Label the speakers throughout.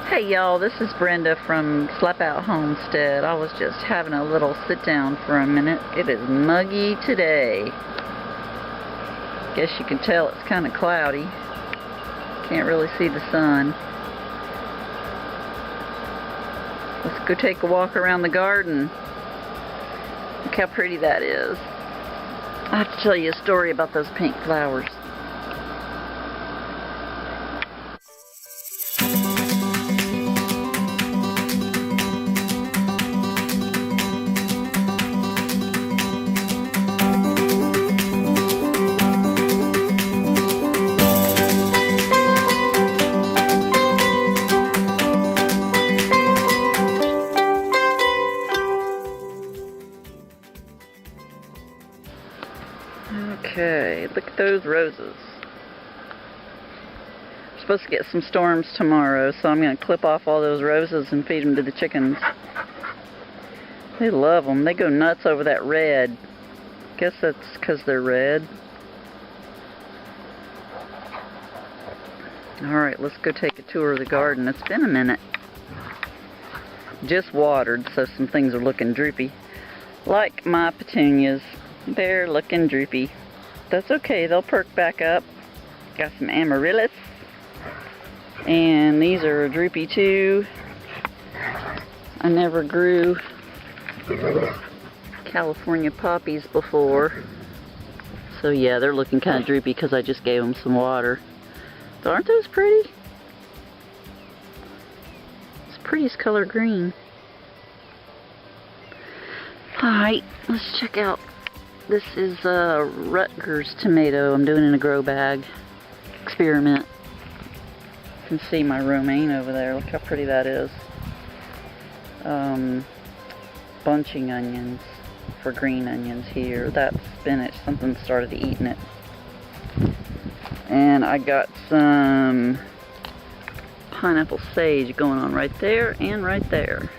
Speaker 1: Hey y'all, this is Brenda from Slapout Homestead. I was just having a little sit down for a minute. It is muggy today. Guess you can tell it's kind of cloudy. Can't really see the sun. Let's go take a walk around the garden. Look how pretty that is. I have to tell you a story about those pink flowers. Okay, look at those roses. We're supposed to get some storms tomorrow, so I'm going to clip off all those roses and feed them to the chickens. They love them. They go nuts over that red. Guess that's because they're red. Alright, let's go take a tour of the garden. It's been a minute. Just watered, so some things are looking droopy. Like my petunias. They're looking droopy. That's okay, they'll perk back up. Got some amaryllis. And these are droopy too. I never grew California poppies before. So yeah, they're looking kind of droopy because I just gave them some water. But aren't those pretty? It's prettiest color green. Alright, let's check out. This is a Rutgers tomato I'm doing in a grow bag experiment. You can see my romaine over there. Look how pretty that is. Bunching onions for green onions here. That's spinach. Something started eating it. And I got some pineapple sage going on right there and right there.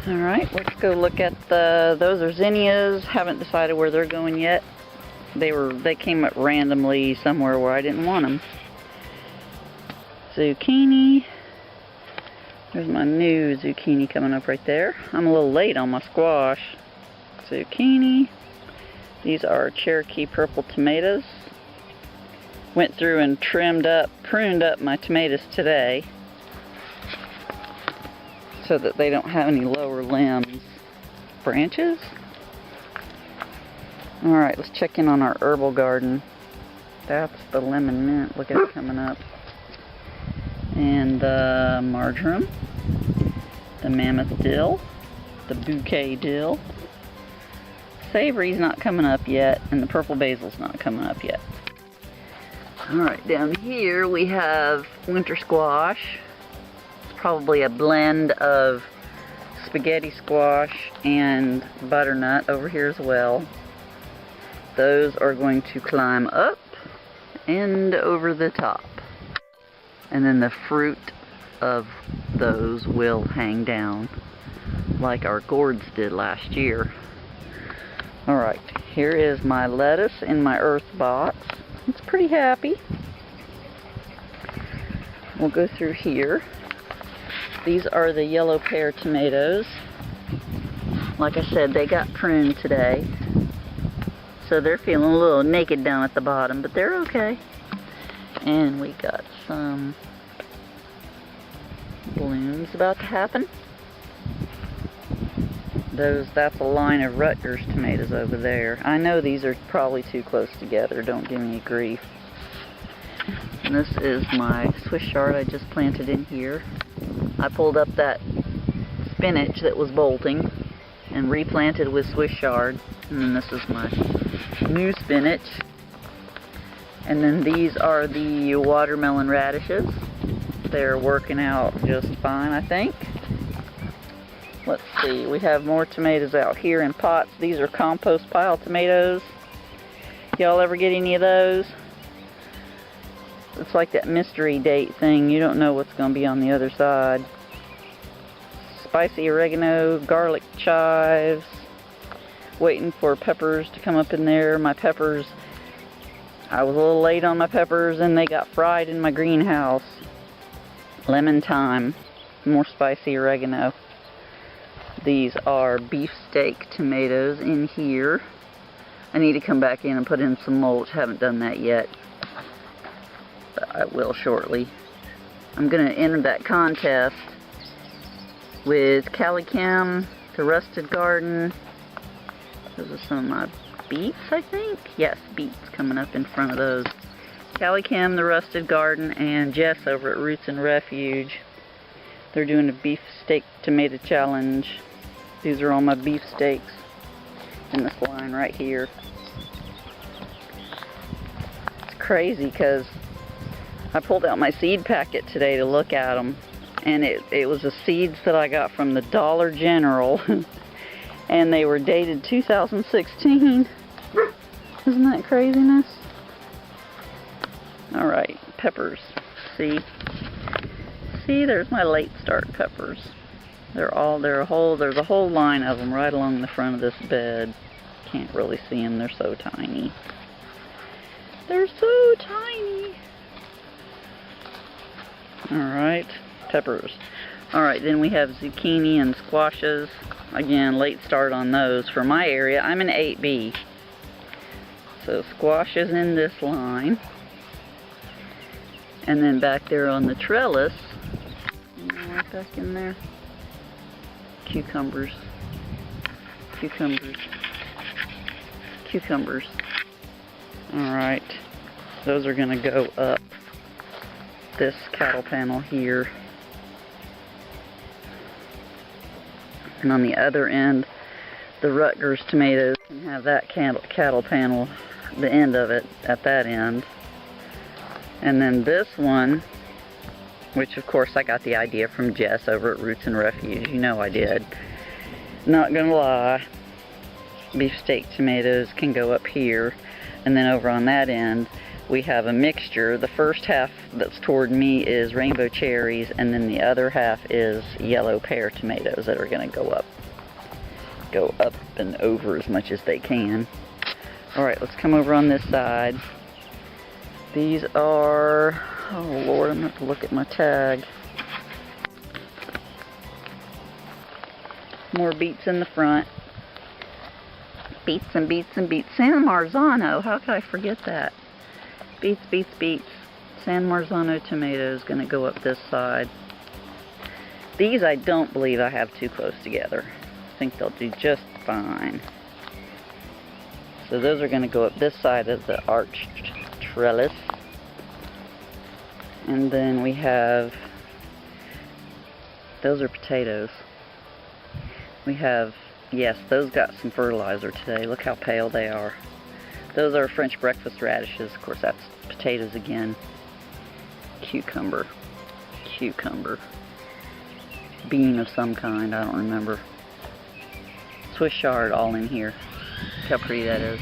Speaker 1: Alright, let's go look at those are zinnias. Haven't decided where they're going yet. They came up randomly somewhere where I didn't want them. Zucchini. There's my new zucchini coming up right there. I'm a little late on my squash. Zucchini. These are Cherokee purple tomatoes. Went through and pruned up my tomatoes today, so that they don't have any lower limbs. Branches? Alright, let's check in on our herbal garden. That's the lemon mint. Look at it coming up. And the marjoram. The mammoth dill. The bouquet dill. Savory's not coming up yet. And the purple basil's not coming up yet. Alright, down here we have winter squash. Probably a blend of spaghetti squash and butternut over here as well. Those are going to climb up and over the top. And then the fruit of those will hang down like our gourds did last year. Alright, here is my lettuce in my earth box. It's pretty happy. We'll go through here. These are the yellow pear tomatoes. Like I said, they got pruned today. So they're feeling a little naked down at the bottom, but they're okay. And we got some blooms about to happen. That's a line of Rutgers tomatoes over there. I know these are probably too close together. Don't give me grief. And this is my Swiss chard I just planted in here. I pulled up that spinach that was bolting and replanted with Swiss chard. And then this is my new spinach. And then these are the watermelon radishes. They're working out just fine, I think. Let's see, we have more tomatoes out here in pots. These are compost pile tomatoes. Y'all ever get any of those? It's like that mystery date thing. You don't know what's going to be on the other side. Spicy oregano, garlic chives. Waiting for peppers to come up in there. My peppers I was a little late on my peppers and they got fried in my greenhouse. Lemon thyme, more spicy oregano. These are beefsteak tomatoes in here. I need to come back in and put in some mulch. Haven't done that yet, but I will shortly. I'm going to enter that contest with Calicam, the Rusted Garden. Those are some of my beets, I think. Yes, beets coming up in front of those. Calicam, the Rusted Garden, and Jess over at Roots and Refuge. They're doing a beefsteak tomato challenge. These are all my beefsteaks in this line right here. It's crazy because I pulled out my seed packet today to look at them, and it was the seeds that I got from the Dollar General, and they were dated 2016. Isn't that craziness? Alright, peppers. See, there's my late start peppers. There's a whole line of them right along the front of this bed. Can't really see them, they're so tiny. They're so tiny. Alright, peppers. Alright, then we have zucchini and squashes. Again, late start on those. For my area, I'm in 8B. So squashes in this line. And then back there on the trellis, right back in there, cucumbers. Alright, those are going to go up this cattle panel here. And on the other end, the Rutgers tomatoes can have that cattle panel, the end of it, at that end. And then this one, which of course I got the idea from Jess over at Roots and Refuge. You know I did. Not gonna lie, beefsteak tomatoes can go up here. And then over on that end, we have a mixture. The first half that's toward me is rainbow cherries, and then the other half is yellow pear tomatoes that are gonna go up and over as much as they can. Alright, let's come over on this side. These are, oh Lord, I'm going to have to look at my tag. More beets in the front. Beets and beets and beets. San Marzano, how could I forget that? Beets, beets, beets. San Marzano tomatoes going to go up this side. These I don't believe I have too close together. I think they'll do just fine. So those are going to go up this side of the arched trellis. And then we have, those are potatoes. We have, yes, those got some fertilizer today. Look how pale they are. Those are French breakfast radishes. Of course, that's potatoes again. Cucumber. Bean of some kind, I don't remember. Swiss chard all in here. Look how pretty that is.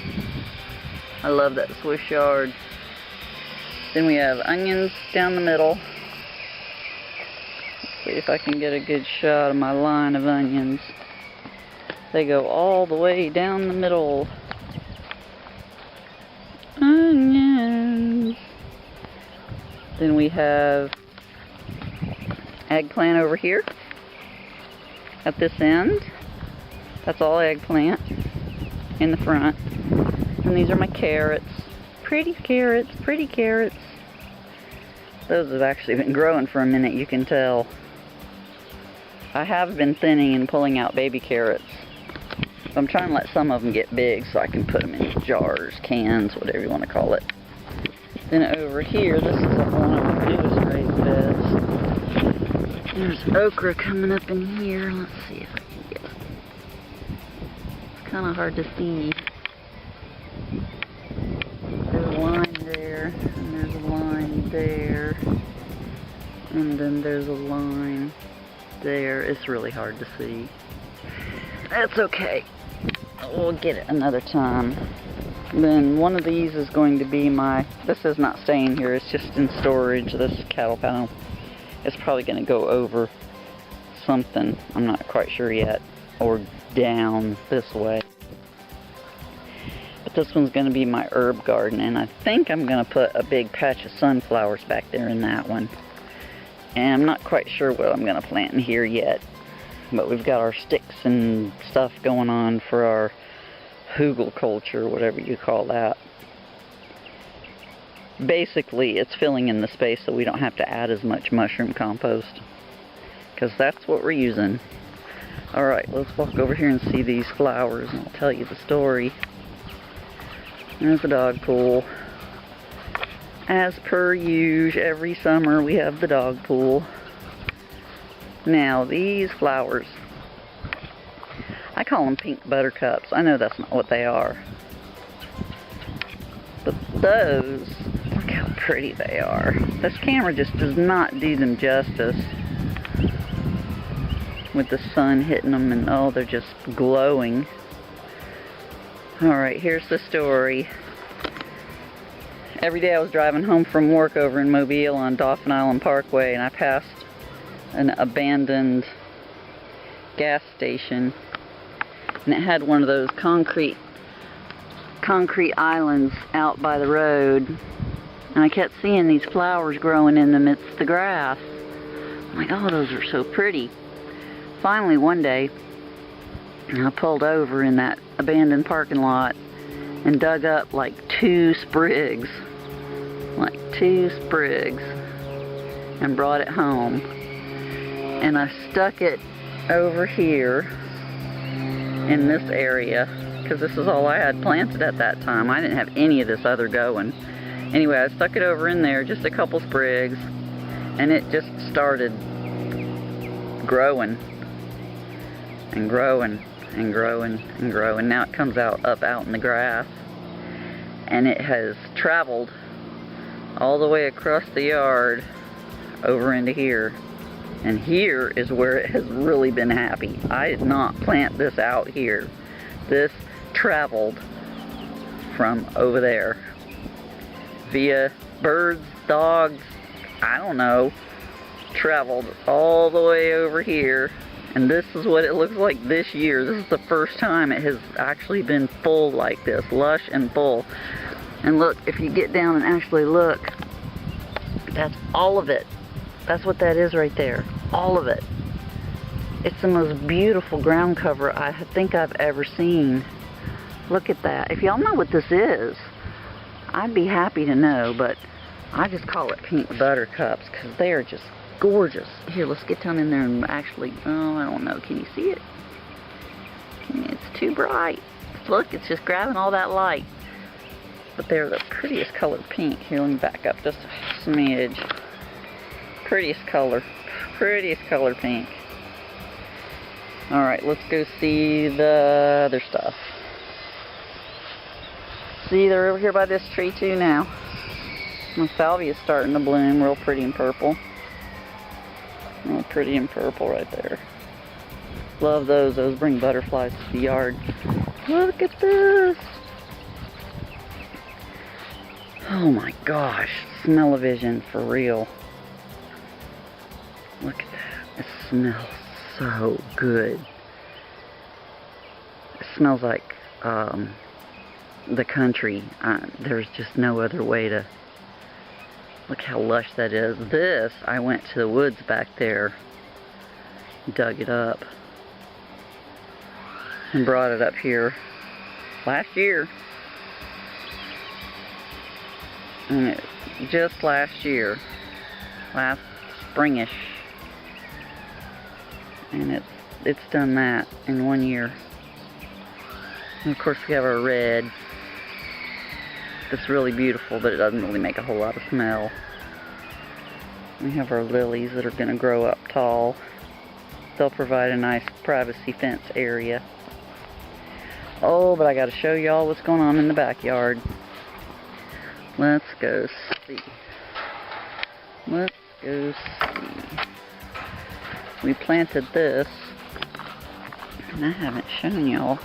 Speaker 1: I love that Swiss chard. Then we have onions down the middle. Let's see if I can get a good shot of my line of onions. They go all the way down the middle. Onions. Then we have eggplant over here at this end. That's all eggplant in the front. And these are my carrots. Pretty carrots, pretty carrots. Those have actually been growing for a minute, you can tell. I have been thinning and pulling out baby carrots. I'm trying to let some of them get big so I can put them in jars, cans, whatever you want to call it. Then over here, this is one of the newest raised beds. There's okra coming up in here. Let's see if I can get it. It's kind of hard to see. There's a line there, and there's a line there, and then there's a line there. It's really hard to see. That's okay. We'll get it another time. Then one of these is going to be my, this is not staying here, it's just in storage, this cattle panel. It's probably going to go over something, I'm not quite sure yet, or down this way. But This one's going to be my herb garden, and I think I'm going to put a big patch of sunflowers back there in that one. And I'm not quite sure what I'm going to plant in here yet. But we've got our sticks and stuff going on for our hugelkultur, whatever you call that. Basically, it's filling in the space so we don't have to add as much mushroom compost. Because that's what we're using. Alright, let's walk over here and see these flowers, and I'll tell you the story. There's the dog pool. As per usual, every summer we have the dog pool. Now, these flowers, I call them pink buttercups. I know that's not what they are. But those, look how pretty they are. This camera just does not do them justice. With the sun hitting them, and oh, they're just glowing. Alright, here's the story. Every day I was driving home from work over in Mobile on Dauphin Island Parkway, and I passed an abandoned gas station, and it had one of those concrete islands out by the road, and I kept seeing these flowers growing in the midst of the grass. I'm like, oh, those are so pretty. Finally, one day, I pulled over in that abandoned parking lot and dug up like 2 sprigs, and brought it home. And I stuck it over here in this area, because this is all I had planted at that time. I didn't have any of this other going. Anyway, I stuck it over in there, just a couple sprigs, and it just started growing and growing and growing and growing. Now it comes out in the grass, and it has traveled all the way across the yard over into here. And here is where it has really been happy. I did not plant this out here. This traveled from over there via birds, dogs, I don't know, traveled all the way over here. And this is what it looks like this year. This is the first time it has actually been full like this, lush and full. And look, if you get down and actually look, that's all of it. That's what that is right there. All of it. It's the most beautiful ground cover I think I've ever seen. Look at that. If y'all know what this is, I'd be happy to know, but I just call it pink buttercups because they are just gorgeous. Here, let's get down in there and actually, oh, I don't know. Can you see it? It's too bright. Look, it's just grabbing all that light. But they're the prettiest colored pink. Here, let me back up just a smidge. Prettiest color pink. Alright, let's go see the other stuff. See, they're over here by this tree too now. My salvia is starting to bloom, real pretty and purple. Real pretty and purple right there. Love those. Those bring butterflies to the yard. Look at this. Oh my gosh. Smell-o-vision for real. Look at that. It smells so good. It smells like the country. There's just no other way to... Look how lush that is. This, I went to the woods back there, dug it up, and brought it up here last year. And just last year, last springish. And it's done that in 1 year. And of course we have our red. It's really beautiful, but it doesn't really make a whole lot of smell. We have our lilies that are going to grow up tall. They'll provide a nice privacy fence area. Oh, but I got to show y'all what's going on in the backyard. Let's go see. Let's go see. We planted this, and I haven't shown y'all.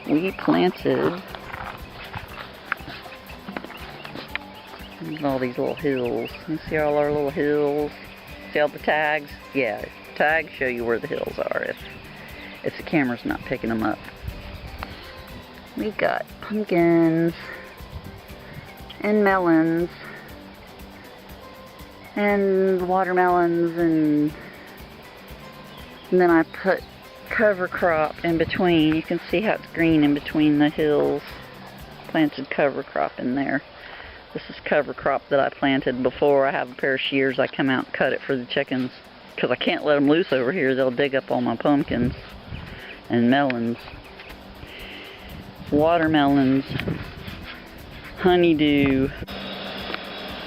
Speaker 1: We planted all these little hills. You see all our little hills? See all the tags? Yeah, tags show you where the hills are if the camera's not picking them up. We got pumpkins and melons and watermelons, and then I put cover crop in between. You can see how it's green in between the hills. Planted cover crop in there. This is cover crop that I planted before. I have a pair of shears. I come out and cut it for the chickens because I can't let them loose over here. They'll dig up all my pumpkins and melons. Watermelons, honeydew.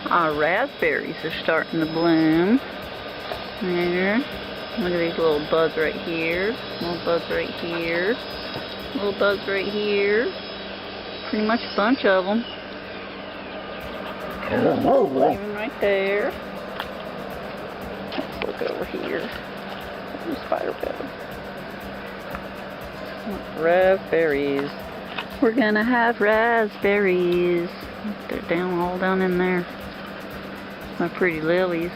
Speaker 1: Our raspberries are starting to bloom. There. Look at these little buds right here. Little buds right here. Little buds right here. Pretty much a bunch of them. Even right there. Let's look over here. There's a spider web. Raspberries. We're gonna have raspberries. They're down, all down in there. My pretty lilies.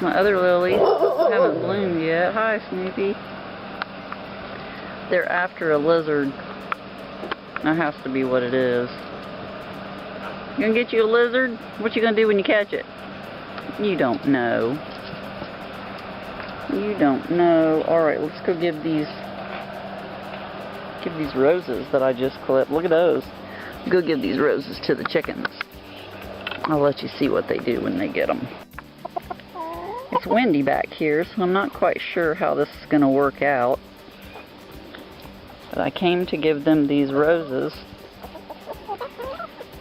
Speaker 1: My other lilies haven't bloomed yet. Hi, Snoopy. They're after a lizard. That has to be what it is. You gonna get you a lizard? What you gonna do when you catch it? You don't know. You don't know. Alright, let's go give these roses that I just clipped. Look at those. Go give these roses to the chickens. I'll let you see what they do when they get them. It's windy back here, so I'm not quite sure how this is going to work out. But I came to give them these roses.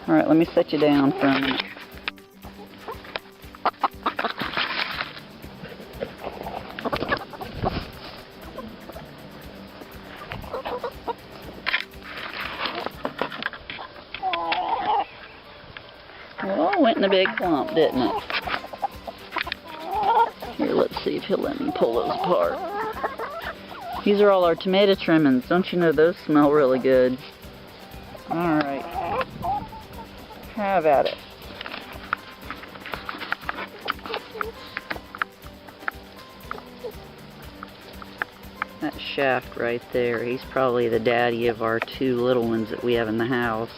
Speaker 1: Alright, let me set you down for a minute. Well, it went in a big clump, didn't it? Here, let's see if he'll let me pull those apart. These are all our tomato trimmings. Don't you know those smell really good? Alright. Have at it. That shaft right there, he's probably the daddy of our two little ones that we have in the house.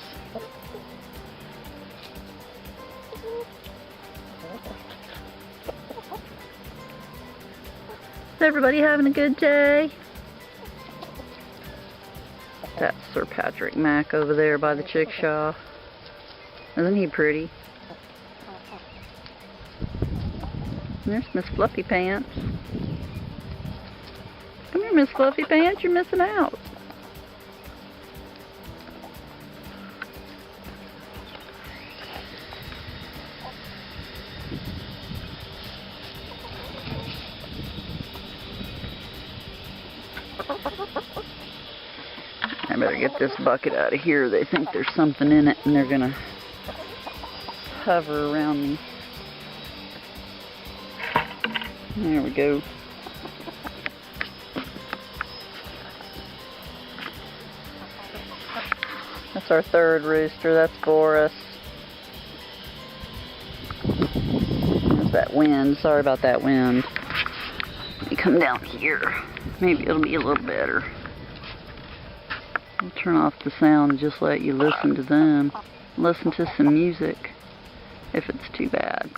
Speaker 1: Is everybody having a good day? That's Sir Patrick Mack over there by the chickshaw. Isn't he pretty? And there's Miss Fluffy Pants. Come here, Miss Fluffy Pants, you're missing out. I better get this bucket out of here. They think there's something in it and they're gonna hover around me. There we go. That's our third rooster. That's Boris. There's that wind. Sorry about that wind. Let me come down here. Maybe it'll be a little better. I'll turn off the sound and just let you listen to them. Listen to some music if it's too bad.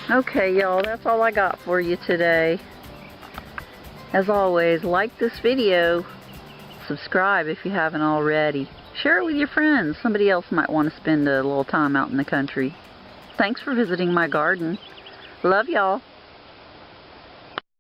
Speaker 1: Okay, y'all, that's all I got for you today. As always, like this video, subscribe if you haven't already. Share it with your friends. Somebody else might want to spend a little time out in the country. Thanks for visiting my garden. Love y'all.